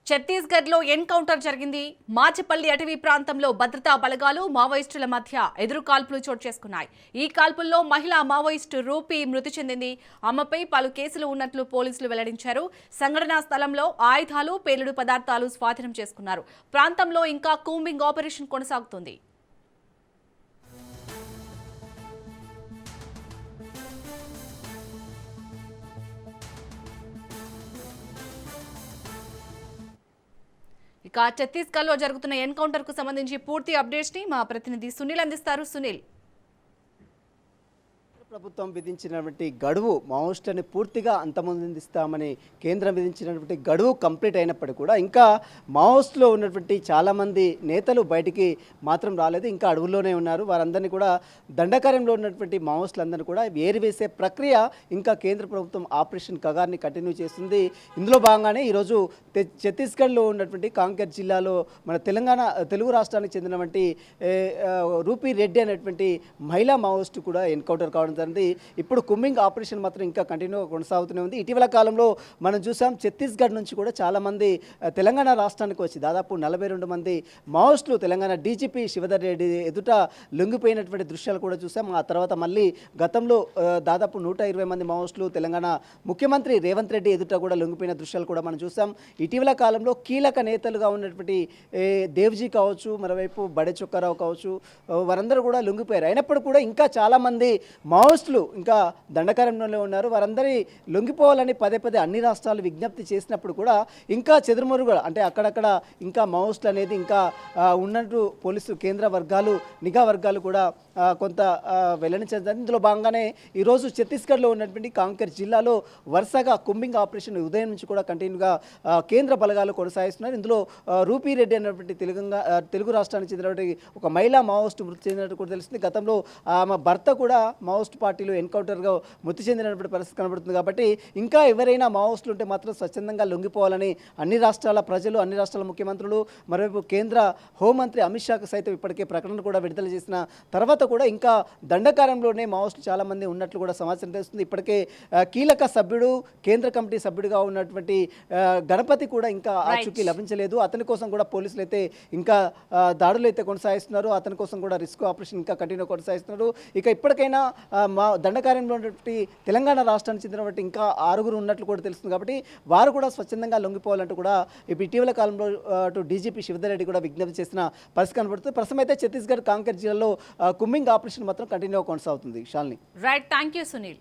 ఛత్తీస్గఢ్లో ఎన్కౌంటర్ జరిగింది. మాచిపల్లి అటవీ ప్రాంతంలో భద్రతా బలగాలు మావోయిస్టుల మధ్య ఎదురు కాల్పులు చోటు చేసుకున్నాయి. ఈ కాల్పుల్లో మహిళా మావోయిస్టు రూపీ మృతి చెందింది. ఆమెపై పలు కేసులు ఉన్నట్లు పోలీసులు వెల్లడించారు. సంఘటనా స్థలంలో ఆయుధాలు, పేలుడు పదార్థాలు స్వాధీనం చేసుకున్నారు. ప్రాంతంలో ఇంకా కూంబింగ్ ఆపరేషన్ కొనసాగుతుంది. ఇక ఛత్తీస్గఢ్లో జరుగుతున్న ఎన్కౌంటర్ కు సంబంధించి పూర్తి అప్డేట్స్ ని మా ప్రతినిధి సునీల్ అందిస్తారు. సునీల్, ప్రభుత్వం విధించినటువంటి గడువు మావోయిస్టుని పూర్తిగా అంతమొందిస్తామని కేంద్రం విధించినటువంటి గడువు కంప్లీట్ అయినప్పటికీ కూడా ఇంకా మావోయిస్టులో ఉన్నటువంటి చాలామంది నేతలు బయటికి మాత్రం రాలేదు. ఇంకా అడవుల్లోనే ఉన్నారు. వారందరినీ కూడా దండకార్యంలో ఉన్నటువంటి మావోయిస్టులందరినీ కూడా ఏరివేసే ప్రక్రియ ఇంకా కేంద్ర ప్రభుత్వం ఆపరేషన్ కగార్ని కంటిన్యూ చేస్తుంది. ఇందులో భాగంగానే ఈరోజు ఛత్తీస్గఢ్లో ఉన్నటువంటి కాంకేర్ జిల్లాలో మన తెలుగు రాష్ట్రానికి చెందినటువంటి రూపీ రెడ్డి అనేటువంటి మహిళా మావోయిస్టు కూడా ఎన్కౌంటర్ కావడం. ఇప్పుడు కుమ్మింగ్ ఆపరేషన్ మాత్రం ఇంకా కంటిన్యూగా కొనసాగుతూనే ఉంది. ఇటీవల కాలంలో మనం చూసాం ఛత్తీస్గఢ్ నుంచి కూడా చాలామంది తెలంగాణ రాష్ట్రానికి వచ్చి దాదాపు 42 మంది మావోయిస్టులు తెలంగాణ డీజీపీ శివధర్ రెడ్డి ఎదుట లొంగిపోయినటువంటి దృశ్యాలు కూడా చూసాం. ఆ తర్వాత మళ్ళీ గతంలో దాదాపు 120 మంది మావోయిస్టులు తెలంగాణ ముఖ్యమంత్రి రేవంత్ రెడ్డి ఎదుట కూడా లొంగిపోయిన దృశ్యాలు కూడా మనం చూసాం. ఇటీవల కాలంలో కీలక నేతలుగా ఉన్నటువంటి దేవ్జీ కావచ్చు, మరోవైపు బడే చొక్కారావు కావచ్చు, వారందరూ కూడా లొంగిపోయారు. అయినప్పుడు కూడా ఇంకా చాలామంది మావోయిస్టులు ఇంకా దండకారణ్యంలో ఉన్నారు. వారందరి లొంగిపోవాలని పదే పదే అన్ని రాష్ట్రాలు విజ్ఞప్తి చేసినప్పుడు కూడా ఇంకా చెదురుమరుగుగా అంటే అక్కడక్కడ ఇంకా మావోయిస్టులు అనేది ఇంకా ఉన్నట్టు పోలీసు కేంద్ర వర్గాలు, నిఘా వర్గాలు కూడా కొంత వెల్లడించారు. ఇందులో భాగంగానే ఈరోజు ఛత్తీస్గఢ్లో ఉన్నటువంటి కాంకేర్ జిల్లాలో వరుసగా కుమ్మింగ్ ఆపరేషన్ ఉదయం నుంచి కూడా కంటిన్యూగా కేంద్ర బలగాలు కొనసాగిస్తున్నారు. ఇందులో రూపీ రెడ్డి అనేటువంటి తెలుగు రాష్ట్రానికి చెందినటువంటి ఒక మహిళా మావోయిస్టు మృతి చెందినట్టు కూడా తెలుస్తుంది. గతంలో ఆమె భర్త కూడా మావోయిస్ట్ పార్టీలో ఎన్కౌంటర్గా మృతి చెందినటువంటి పరిస్థితి కనబడుతుంది. కాబట్టి ఇంకా ఎవరైనా మావోయిస్టులు ఉంటే మాత్రం స్వచ్ఛందంగా లొంగిపోవాలని అన్ని రాష్ట్రాల ప్రజలు, అన్ని రాష్ట్రాల ముఖ్యమంత్రులు, మరోవైపు కేంద్ర హోంమంత్రి అమిత్ షాకు సైతం ఇప్పటికే ప్రకటన కూడా విడుదల చేసిన తర్వాత కూడా ఇంకా దండకారంలోనే మావోయిస్టులు చాలామంది ఉన్నట్లు కూడా సమాచారం తెలుస్తుంది. ఇప్పటికే కీలక సభ్యుడు, కేంద్ర కమిటీ సభ్యుడిగా ఉన్నటువంటి గణపతి కూడా ఇంకా ఆచూకీ లభించలేదు. అతని కోసం కూడా పోలీసులు అయితే ఇంకా దాడులు అయితే కొనసాగిస్తున్నారు. అతని కోసం కూడా రిస్క్ ఆపరేషన్ ఇంకా కంటిన్యూ కొనసాగిస్తున్నారు. ఇక ఇప్పటికైనా మా దండకార్యంలో ఉన్నటువంటి తెలంగాణ రాష్ట్రానికి చెందినటువంటి ఇంకా 6 ఉన్నట్లు కూడా తెలుస్తుంది. కాబట్టి వారు కూడా స్వచ్ఛందంగా లొంగిపోవాలంటూ కూడా ఇటీవల కాలంలో అటు డీజీపీ శివధర్ రెడ్డి కూడా విజ్ఞప్తి చేసిన పరిస్థితి కనబడుతుంది. ప్రస్తుతం అయితే ఛత్తీస్గఢ్ కాంకేర్ జిల్లాలో కుమ్మింగ్ ఆపరేషన్ మాత్రం కంటిన్యూగా కొనసాగుతుంది. Shalini, right, thank you Sunil.